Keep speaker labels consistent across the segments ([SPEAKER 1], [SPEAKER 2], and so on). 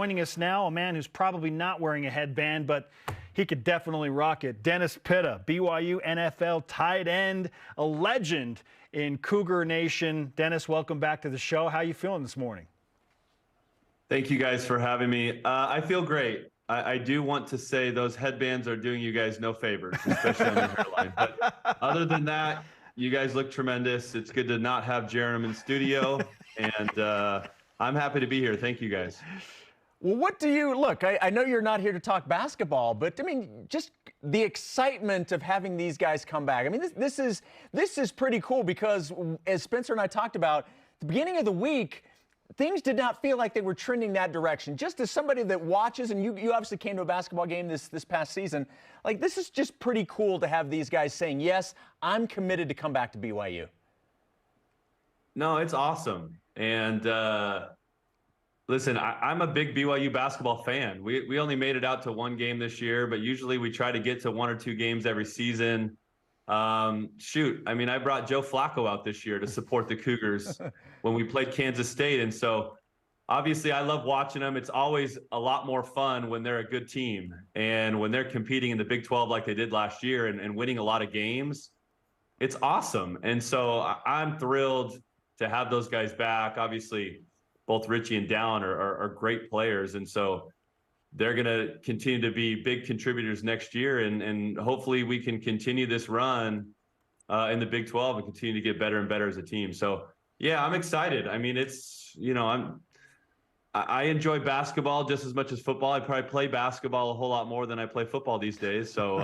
[SPEAKER 1] joining us now, a man who's probably not wearing a headband, but he could definitely rock it. Dennis Pitta, BYU NFL tight end, a legend in Cougar Nation. Dennis, welcome back to the show. How you feeling this morning?
[SPEAKER 2] Thank you guys for having me. I feel great. I do want to say those headbands are doing you guys no favors, especially on the hairline. But other than that, you guys look tremendous. It's good to not have Jerem in studio, and I'm happy to be here. Thank you, guys.
[SPEAKER 3] Well, what do you look? I know you're not here to talk basketball, but I mean, just the excitement of having these guys come back. I mean, this is pretty cool because, as Spencer and I talked about, the beginning of the week, things did not feel like they were trending that direction. Just as somebody that watches, and you obviously came to a basketball game this past season, like this is just pretty cool to have these guys saying, yes, I'm committed to come back to BYU.
[SPEAKER 2] No, it's awesome. And listen, I'm a big BYU basketball fan. We only made it out to one game this year, but usually we try to get to one or two games every season. Shoot, I mean, I brought Joe Flacco out this year to support the Cougars when we played Kansas State. And so obviously I love watching them. It's always a lot more fun when they're a good team and when they're competing in the Big 12 like they did last year and winning a lot of games. It's awesome. And so I'm thrilled to have those guys back. Obviously, both Richie and Dallin are great players. And so they're going to continue to be big contributors next year. And hopefully we can continue this run in the Big 12 and continue to get better and better as a team. So, yeah, I'm excited. I mean, it's, you know, I enjoy basketball just as much as football. I probably play basketball a whole lot more than I play football these days. So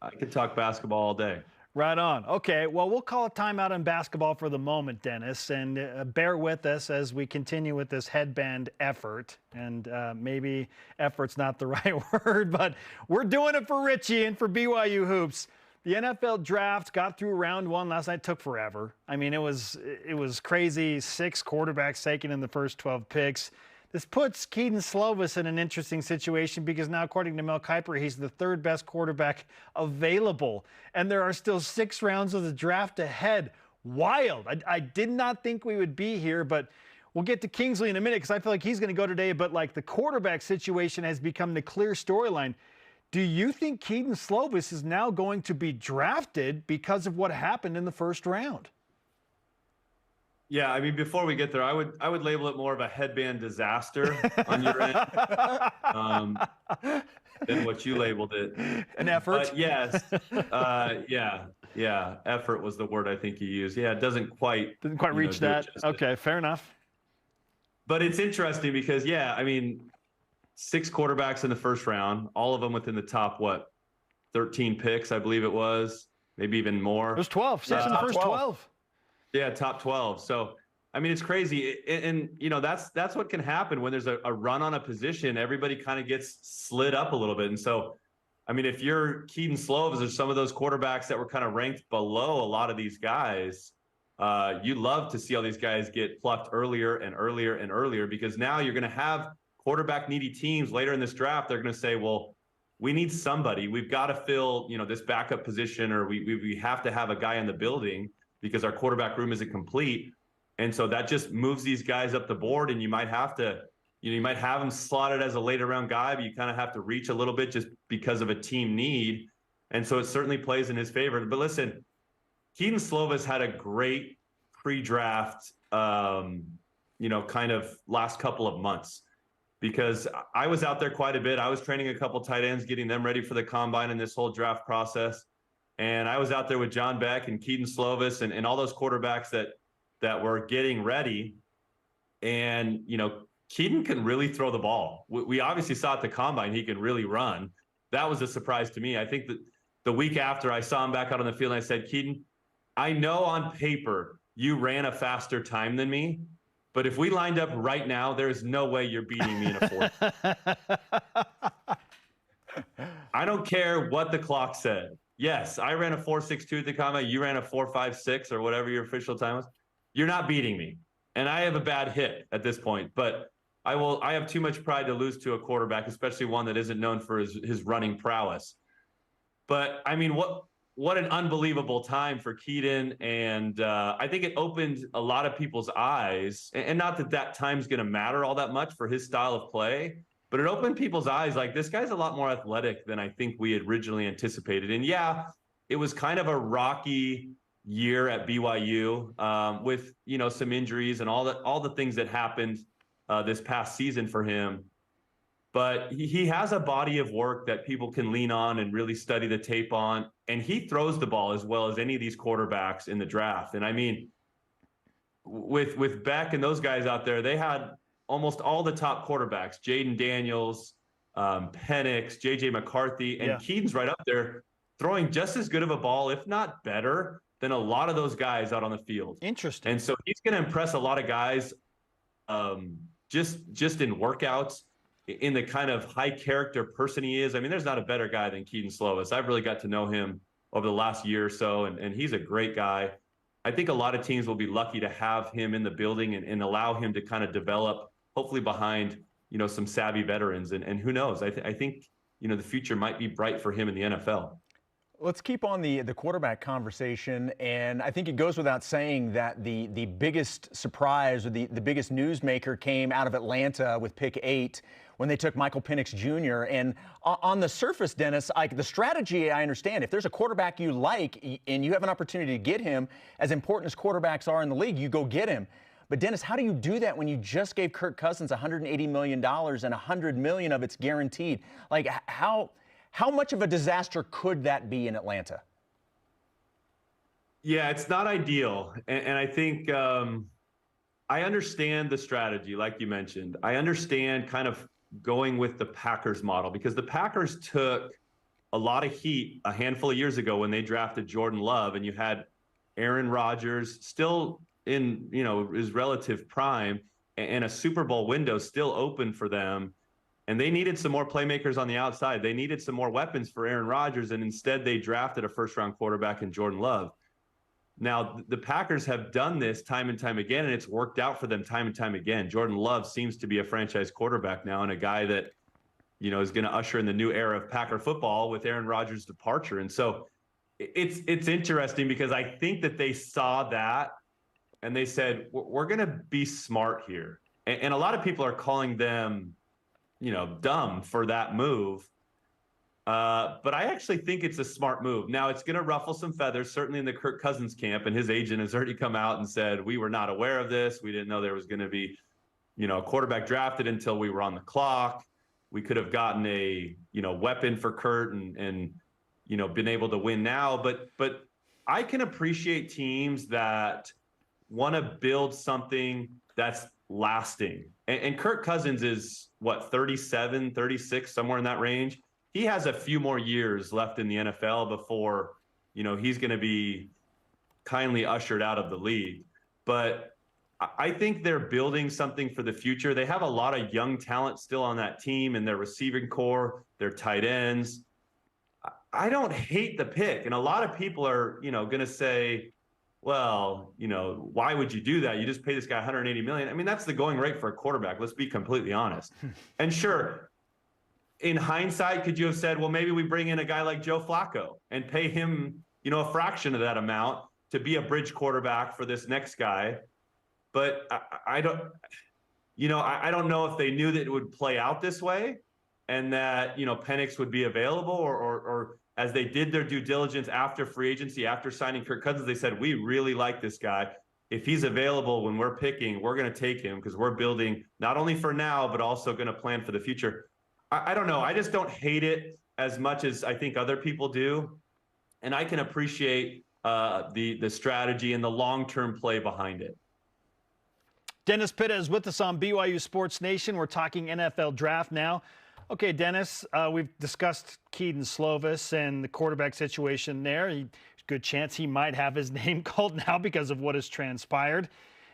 [SPEAKER 2] I could talk basketball all day.
[SPEAKER 1] Right on. Okay, well, we'll call a timeout on basketball for the moment, Dennis, and bear with us as we continue with this headband effort. And maybe effort's not the right word, but we're doing it for Richie and for BYU Hoops. The NFL draft got through round one last night. Took forever. I mean, it was crazy. 6 quarterbacks taken in the first 12 picks. This puts Kedon Slovis in an interesting situation because now, according to Mel Kiper, he's the 3rd best quarterback available. And there are still 6 rounds of the draft ahead. Wild. I did not think we would be here, but we'll get to Kingsley in a minute because I feel like he's going to go today. But like the quarterback situation has become the clear storyline. Do you think Kedon Slovis is now going to be drafted because of what happened in the first round?
[SPEAKER 2] Yeah, I mean, before we get there, I would label it more of a headband disaster on your end than what you labeled it.
[SPEAKER 1] An effort?
[SPEAKER 2] But yes, yeah, effort was the word I think you used. Yeah, it doesn't quite
[SPEAKER 1] reach that. Okay, fair enough.
[SPEAKER 2] But it's interesting because, yeah, I mean, 6 quarterbacks in the first round, all of them within the top, 13 picks, I believe it was, maybe even more.
[SPEAKER 1] It was 12, 6 in the first 12.
[SPEAKER 2] Yeah, top 12. So, I mean, it's crazy. And you know, that's what can happen when there's a run on a position. Everybody kind of gets slid up a little bit. And so, I mean, if you're Kedon Slovis or some of those quarterbacks that were kind of ranked below a lot of these guys, you love to see all these guys get plucked earlier and earlier and earlier because now you're going to have quarterback needy teams later in this draft. They're going to say, well, we need somebody. We've got to fill, you know, this backup position, or we have to have a guy in the building because our quarterback room isn't complete. And so that just moves these guys up the board, and you might have to, you might have him slotted as a later round guy, but you kind of have to reach a little bit just because of a team need. And so it certainly plays in his favor. But listen, Kedon Slovis had a great pre-draft, kind of last couple of months because I was out there quite a bit. I was training a couple tight ends, getting them ready for the combine and this whole draft process. And I was out there with John Beck and Kedon Slovis and all those quarterbacks that were getting ready. And, you know, Kedon can really throw the ball. We obviously saw at the combine he can really run. That was a surprise to me. I think that the week after I saw him back out on the field, and I said, Kedon, I know on paper you ran a faster time than me, but if we lined up right now, there is no way you're beating me in a 4. I don't care what the clock said. Yes, I ran a 4.62 at the combine. You ran a 4.56 or whatever your official time was. You're not beating me. And I have a bad hit at this point, but I have too much pride to lose to a quarterback, especially one that isn't known for his running prowess. But I mean, what what an unbelievable time for Kedon. And I think it opened a lot of people's eyes. And not that that time's going to matter all that much for his style of play, but it opened people's eyes. Like, this guy's a lot more athletic than I think we had originally anticipated. And yeah, it was kind of a rocky year at BYU with, some injuries and all the things that happened this past season for him. But he has a body of work that people can lean on and really study the tape on. And he throws the ball as well as any of these quarterbacks in the draft. And I mean, with Beck and those guys out there, they had almost all the top quarterbacks: Jaden Daniels, Penix, JJ McCarthy, and Kedon's right up there throwing just as good of a ball, if not better, than a lot of those guys out on the field.
[SPEAKER 1] Interesting.
[SPEAKER 2] And so he's going to impress a lot of guys just in workouts, in the kind of high character person he is. I mean, there's not a better guy than Kedon Slovis. I've really got to know him over the last year or so, and he's a great guy. I think a lot of teams will be lucky to have him in the building and allow him to kind of develop, hopefully behind, some savvy veterans. And who knows? I think, the future might be bright for him in the NFL.
[SPEAKER 3] Let's keep on the quarterback conversation, and I think it goes without saying that the biggest surprise or the biggest newsmaker came out of Atlanta with pick 8 when they took Michael Penix Jr. And on the surface, Dennis, the strategy, I understand. If there's a quarterback you like and you have an opportunity to get him, as important as quarterbacks are in the league, you go get him. But Dennis, how do you do that when you just gave Kirk Cousins $180 million and $100 million of it's guaranteed? Like, how much of a disaster could that be in Atlanta?
[SPEAKER 2] Yeah, it's not ideal. And I think I understand the strategy, like you mentioned. I understand kind of going with the Packers model, because the Packers took a lot of heat a handful of years ago when they drafted Jordan Love, and you had Aaron Rodgers still in, his relative prime, and a Super Bowl window still open for them. And they needed some more playmakers on the outside. They needed some more weapons for Aaron Rodgers, and instead they drafted a first-round quarterback in Jordan Love. Now, the Packers have done this time and time again, and it's worked out for them time and time again. Jordan Love seems to be a franchise quarterback now, and a guy that, is going to usher in the new era of Packer football with Aaron Rodgers' departure. And so it's interesting, because I think that they saw that and they said, we're going to be smart here. And a lot of people are calling them, dumb for that move. But I actually think it's a smart move. Now, it's going to ruffle some feathers, certainly in the Kirk Cousins camp, and his agent has already come out and said, we were not aware of this. We didn't know there was going to be, a quarterback drafted until we were on the clock. We could have gotten a, weapon for Kurt and been able to win now. But I can appreciate teams that want to build something that's lasting. And Kirk Cousins is, 37, 36, somewhere in that range. He has a few more years left in the NFL before, he's going to be kindly ushered out of the league. But I think they're building something for the future. They have a lot of young talent still on that team, and their receiving core, their tight ends. I don't hate the pick. And a lot of people are, going to say, well, why would you do that? You just pay this guy $180 million. I mean, that's the going rate for a quarterback. Let's be completely honest. And sure, in hindsight, could you have said, well, maybe we bring in a guy like Joe Flacco and pay him, a fraction of that amount to be a bridge quarterback for this next guy? But I don't know if they knew that it would play out this way, and that, Penix would be available, or as they did their due diligence after free agency, after signing Kirk Cousins, they said, we really like this guy. If he's available when we're picking, we're going to take him, because we're building not only for now, but also going to plan for the future. I don't know. I just don't hate it as much as I think other people do. And I can appreciate the strategy and the long-term play behind it.
[SPEAKER 1] Dennis Pitta is with us on BYU Sports Nation. We're talking NFL draft now. Okay, Dennis, we've discussed Kedon Slovis and the quarterback situation there. Good chance he might have his name called now because of what has transpired.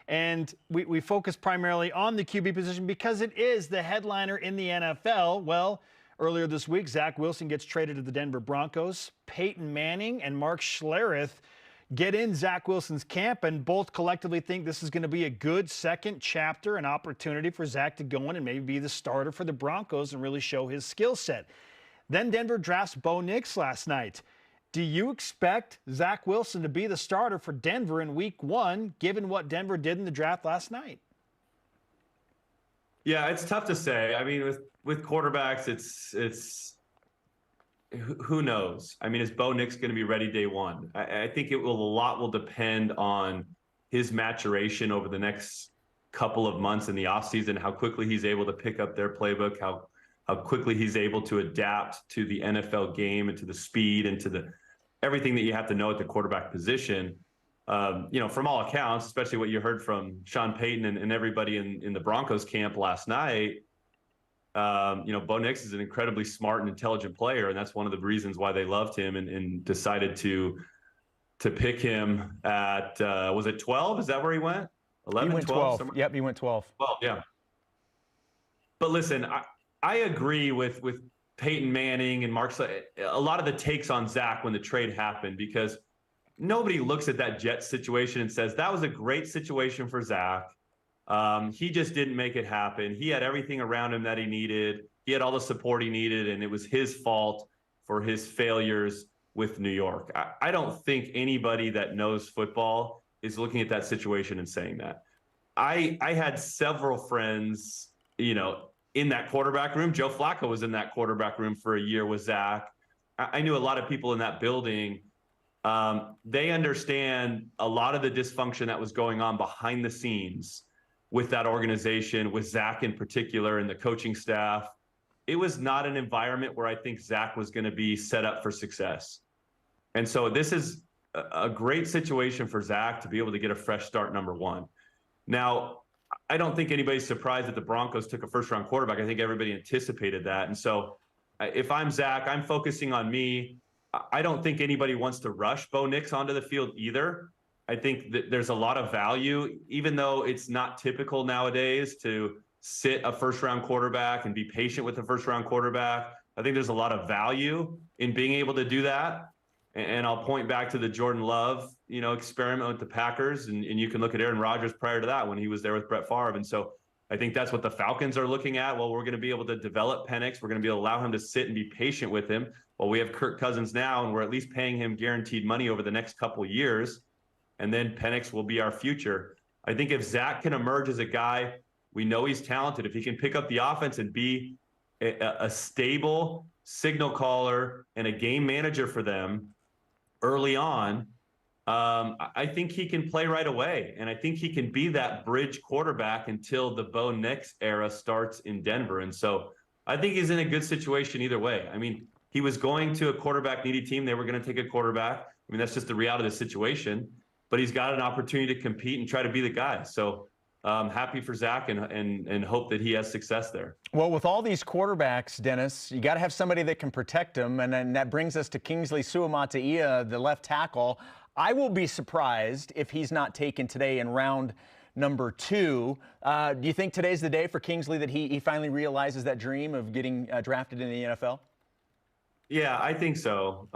[SPEAKER 1] And we focus primarily on the QB position because it is the headliner in the NFL. Well, earlier this week, Zach Wilson gets traded to the Denver Broncos. Peyton Manning and Mark Schlereth get in Zach Wilson's camp, and both collectively think this is going to be a good second chapter, an opportunity for Zach to go in and maybe be the starter for the Broncos and really show his skill set. Then Denver drafts Bo Nix last night. Do you expect Zach Wilson to be the starter for Denver in week 1, given what Denver did in the draft last night?
[SPEAKER 2] Yeah, it's tough to say. I mean, with quarterbacks, it's who knows? I mean, is Bo Nix going to be ready day one? I think a lot will depend on his maturation over the next couple of months in the offseason, how quickly he's able to pick up their playbook, how quickly he's able to adapt to the NFL game and to the speed and to the everything that you have to know at the quarterback position. From all accounts, especially what you heard from Sean Payton and everybody in the Broncos camp last night, Bo Nix is an incredibly smart and intelligent player, and that's one of the reasons why they loved him and decided to pick him at, was it 12? Is that where he went? 11,
[SPEAKER 3] he went
[SPEAKER 2] 12?
[SPEAKER 3] 12. Yep, he went 12.
[SPEAKER 2] 12, yeah. But listen, I agree with Peyton Manning and Mark, a lot of the takes on Zach when the trade happened, because nobody looks at that Jets situation and says, that was a great situation for Zach. He just didn't make it happen. He had everything around him that he needed. He had all the support he needed, and it was his fault for his failures with New York. I don't think anybody that knows football is looking at that situation and saying that. I had several friends, in that quarterback room. Joe Flacco was in that quarterback room for a year with Zach. I knew a lot of people in that building. They understand a lot of the dysfunction that was going on behind the scenes with that organization, with Zach in particular and the coaching staff. It was not an environment where I think Zach was going to be set up for success. And so this is a great situation for Zach to be able to get a fresh start, number one. Now, I don't think anybody's surprised that the Broncos took a first-round quarterback. I think everybody anticipated that. And so if I'm Zach, I'm focusing on me. I don't think anybody wants to rush Bo Nix onto the field either. I think that there's a lot of value, even though it's not typical nowadays to sit a first-round quarterback and be patient with a first-round quarterback. I think there's a lot of value in being able to do that. And I'll point back to the Jordan Love, experiment with the Packers. And you can look at Aaron Rodgers prior to that when he was there with Brett Favre. And so I think that's what the Falcons are looking at. Well, we're going to be able to develop Penix. We're going to be able to allow him to sit and be patient with him. Well, we have Kirk Cousins now, and we're at least paying him guaranteed money over the next couple of years. And then Penix will be our future. I think if Zach can emerge as a guy, we know he's talented. If he can pick up the offense and be a stable signal caller and a game manager for them early on, I think he can play right away. And I think he can be that bridge quarterback until the Bo Nix era starts in Denver. And so I think he's in a good situation either way. I mean, he was going to a quarterback needy team. They were going to take a quarterback. I mean, that's just the reality of the situation. But he's got an opportunity to compete and try to be the guy. So happy for Zach and hope that he has success there.
[SPEAKER 3] Well, with all these quarterbacks, Dennis, you got to have somebody that can protect them. And then that brings us to Kingsley Sumata, the left tackle. I will be surprised if he's not taken today in round number 2. Do you think today's the day for Kingsley that he finally realizes that dream of getting drafted in the NFL?
[SPEAKER 2] Yeah, I think so.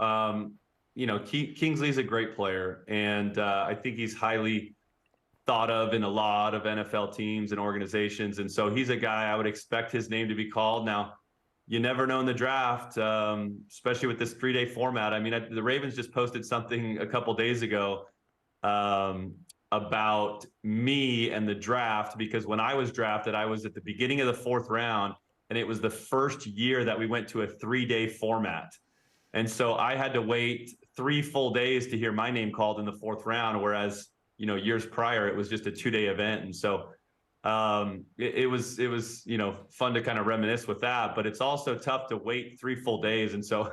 [SPEAKER 2] Kingsley's a great player, and I think he's highly thought of in a lot of NFL teams and organizations. And so he's a guy I would expect his name to be called. Now, you never know in the draft, especially with this 3-day format. I mean, the Ravens just posted something a couple days ago about me and the draft, because when I was drafted, I was at the beginning of the 4th round, and it was the first year that we went to a 3-day format. And so I had to wait 3 full days to hear my name called in the 4th round, whereas, years prior, it was just a 2-day event. And so it was fun to kind of reminisce with that, but it's also tough to wait 3 full days. And so,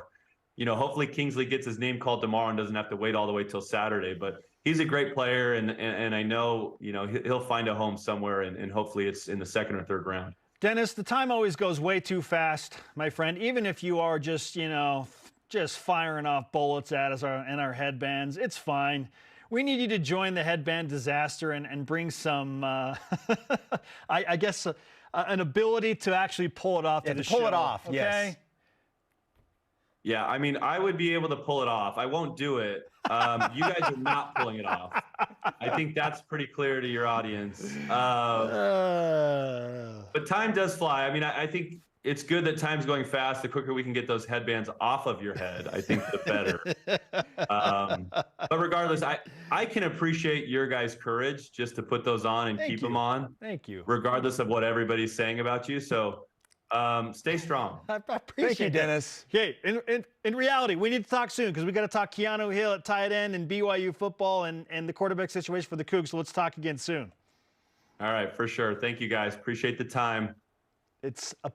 [SPEAKER 2] hopefully Kingsley gets his name called tomorrow and doesn't have to wait all the way till Saturday. But he's a great player, and I know, he'll find a home somewhere, and hopefully it's in the 2nd or 3rd round.
[SPEAKER 1] Dennis, the time always goes way too fast, my friend, even if you are just firing off bullets at us in our headbands. It's fine. We need you to join the headband disaster and bring some, I guess, an ability to actually pull it off.
[SPEAKER 3] Yeah, to pull it off,
[SPEAKER 1] okay?
[SPEAKER 3] Yes.
[SPEAKER 2] Yeah, I mean, I would be able to pull it off. I won't do it. You guys are not pulling it off. I think that's pretty clear to your audience. But time does fly. I mean, I think it's good that time's going fast. The quicker we can get those headbands off of your head, I think the better. But regardless, I can appreciate your guys' courage just to put those on and keep them on.
[SPEAKER 1] Thank you.
[SPEAKER 2] Regardless of what everybody's saying about you. So stay strong.
[SPEAKER 1] I appreciate
[SPEAKER 3] Thank you, Dennis.
[SPEAKER 1] Okay, in reality, we need to talk soon because we got to talk Keanu Hill at tight end and BYU football and the quarterback situation for the Cougs. So let's talk again soon.
[SPEAKER 2] All right, for sure. Thank you, guys. Appreciate the time.
[SPEAKER 1] It's a